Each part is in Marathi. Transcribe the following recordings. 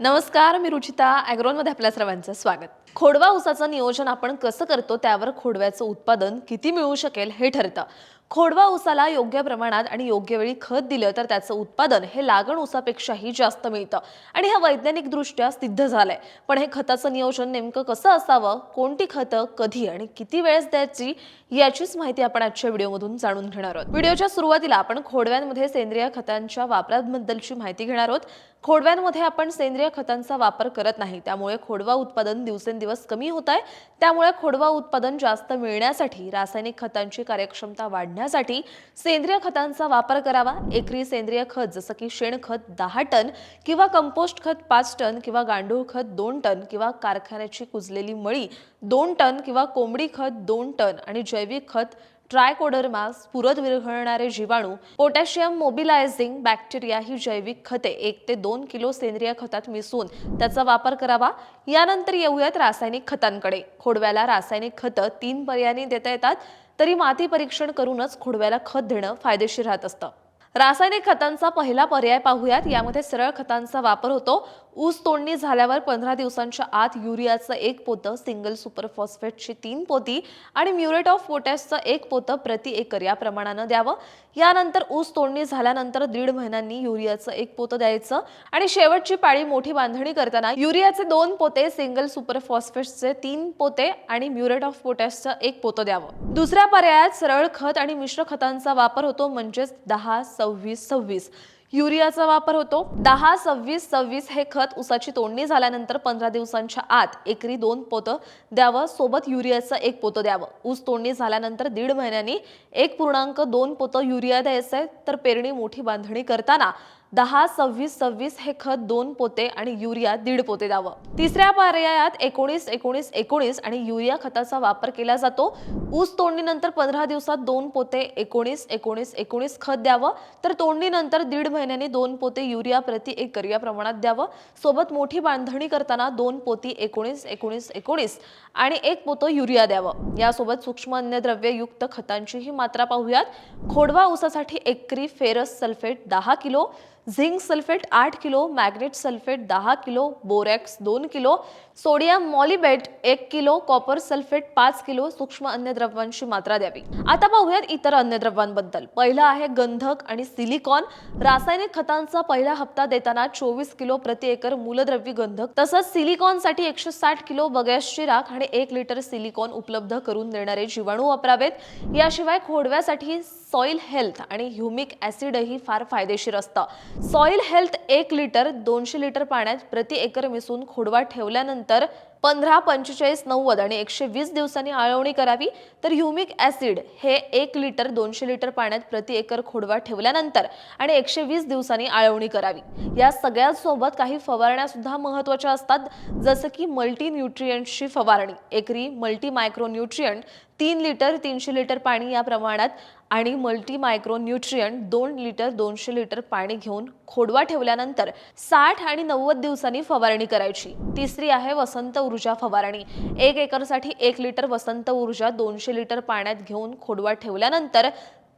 नमस्कार, मी रुचिता. ॲग्रोनमध्ये आपल्या सर्वांचं स्वागत. खोडवा ऊसाचं नियोजन आपण कसं करतो त्यावर खोडव्याचं उत्पादन किती मिळू शकेल हे ठरतं. खोडवा ऊसाला योग्य प्रमाणात आणि योग्य वेळी खत दिलं तर त्याचं उत्पादन हे लागण ऊसापेक्षाही जास्त मिळतं आणि हे वैज्ञानिकदृष्ट्या सिद्ध झालंय. पण हे खताचं नियोजन नेमकं कसं असावं, कोणती खतं कधी आणि किती वेळेस द्यायची याचीच माहिती आपण आजच्या व्हिडिओमधून जाणून घेणार आहोत. व्हिडिओच्या सुरुवातीला आपण खोडव्यांमध्ये सेंद्रिय खतांच्या वापराबद्दलची माहिती घेणार आहोत. खोडव्यांमध्ये आपण सेंद्रिय खतांचा वापर करत नाही, त्यामुळे खोडवा उत्पादन दिवसेंदिवस कमी होत आहे. त्यामुळे खोडवा उत्पादन जास्त मिळण्यासाठी रासायनिक खतांची कार्यक्षमता वाढण्यासाठी सेंद्रिय खतांचा वापर करावा. एकरी सेंद्रिय खत जसं की शेणखत 10 टन किंवा कंपोस्ट खत 5 टन किंवा गांडूळ खत 2 टन किंवा कारखान्याची कुजलेली मळी 2 टन किंवा कोंबडी खत 2 टन आणि जैविक खत ट्रायकोडर्मा, स्फुरद विरघळणारे जीवाणू, पोटॅशियम मोबिलायझिंग बॅक्टेरिया ही जैविक खते 1 ते 2 किलो सेंद्रिय खतात मिसळून त्याचा वापर करावा. यानंतर येऊयात रासायनिक खतांकडे. खोडव्याला रासायनिक खतं 3 पर्यायांनी देता येतात, तरी माती परीक्षण करूनच खोडव्याला खत देणं फायदेशीर राहत असतं. रासायनिक खतांचा पहिला पर्याय पाहूयात. यामध्ये सरळ खतांचा वापर होतो. ऊस तोडणी झाल्यावर 15 दिवसांच्या आत युरियाचं 1 पोतं, सिंगल सुपर फॉस्फेटची 3 पोती आणि म्युरेट ऑफ पोटॅशचं 1 पोतं प्रति एकर या प्रमाणानं द्यावं. यानंतर ऊस तोडणी झाल्यानंतर 1.5 महिन्यांनी युरियाचं 1 पोतं द्यायचं आणि शेवटची पाळी मोठी बांधणी करताना युरियाचे 2 पोते, सिंगल सुपर फॉस्फेटचे 3 पोते आणि म्युरेट ऑफ पोटॅशचं 1 पोतं द्यावं. दुसऱ्या पर्यायात सरळ खत आणि मिश्र खतांचा वापर होतो, म्हणजेच 10-26-26 युरियाचा वापर होतो. 10-26-26 हे खत ऊसाची तोडणी झाल्यानंतर 15 दिवसांच्या आत एकरी 2 पोतं द्यावं, सोबत युरियाचं 1 पोतं द्यावं. ऊस तोडणी झाल्यानंतर 1.5 महिन्यांनी 1.2 पोतं युरिया द्यायचंय. तर पेरणी मोठी बांधणी करताना 10-26-26 हे खत 2 पोते आणि युरिया 1.5 पोते द्यावं. तिसऱ्या पर्यायात 19-19-19 आणि युरिया खताचा वापर केला जातो. ऊस तोडणीनंतर 15 दिवसात 2 पोते 19-19-19 खत द्यावं. तर तोडणीनंतर 1.5 महिन्यांनी 2 पोते युरिया प्रति एकर या प्रमाणात द्यावं. सोबत मोठी बांधणी करताना 2 पोती 19-19-19 आणि 1 पोतं युरिया द्यावं. यासोबत सूक्ष्म अन्नद्रव्ययुक्त खतांचीही मात्रा पाहूयात. खोडवा ऊसासाठी एकरी ferrous sulphate 10 kilo, zinc sulphate 8 kilo, magnet sulphate 10 kilo, borax 2 kilo, sodium molybdate 1 kilo, copper sulphate 5 kilo सूक्ष्म अन्नद्रव्यांची मात्रा द्यावी. आता पाहूयात इतर अन्नद्रव्यांबद्दल. पहिलं आहे गंधक आणि सिलिकॉन. रासायनिक खतांचा पहिला हप्ता देताना 24 किलो प्रति एकर मूलद्रव्य गंधक तसंच सिलिकॉनसाठी 160 किलो बगॅसची राख आणि 1 लिटर सिलिकॉन उपलब्ध करून देणारे जीवाणू वापरावेत. याशिवाय खोडव्यासाठी सॉइल हेल्थ आणि ह्युमिक ऍसिडही फार फायदेशीर असतं. सॉइल हेल्थ 1 लिटर 200 लिटर पाण्यात प्रति एकर मिसळून खोडवा ठेवल्यानंतर 15, 45, 90 आणि 120 दिवसांनी आळवणी करावी. तर ह्युमिक ऍसिड हे 1 लिटर 200 लिटर पाण्यात प्रति एकर खोडवा ठेवल्यानंतर आणि 120 दिवसांनी आळवणी करावी. या सगळ्यांसोबत काही फवारण्या सुद्धा महत्त्वाच्या असतात, जसं की मल्टी न्यूट्रिएंट्सची फवारणी. एकरी multi micro nutrient 3 litre 300 litre पाणी या प्रमाणात आणि multi micro nutrient 2 litre 200 litre पाणी घेऊन खोडवा ठेवल्यानंतर 60 आणि 90 दिवसांनी फवारणी करायची. तिसरी आहे वसंत ऊर्जा फवारणी. 1 एकरसाठी 1 लिटर वसंत ऊर्जा 200 लिटर पाण्यात घेऊन खोडवा ठेवल्यानंतर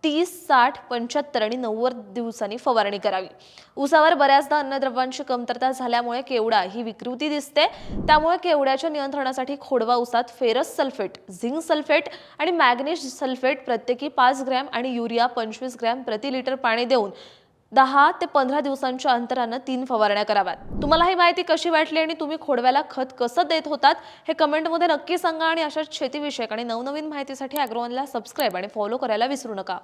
30, 60, 75 आणि 90 दिवसांनी फवारणी करावी. ऊसावर बऱ्याचदा अन्नद्रव्यांची कमतरता झाल्यामुळे केवडा ही विकृती दिसते. त्यामुळे केवड्याच्या नियंत्रणासाठी खोडवा ऊसात फेरस सल्फेट, झिंक सल्फेट आणि मॅग्नेशियम सल्फेट प्रत्येकी 5 ग्रॅम आणि युरिया 25 ग्रॅम प्रति लिटर पाणी देऊन 10 ते 15 दिवसांच्या अंतरानं 3 फवारण्या कराव्यात. तुम्हाला ही माहिती कशी वाटली आणि तुम्ही खोडव्याला खत कसं देत होतात हे कमेंटमध्ये नक्की सांगा आणि अशाच शेतीविषयक आणि नवनवीन माहितीसाठी ॲग्रोवनला सबस्क्राईब आणि फॉलो करायला विसरू नका.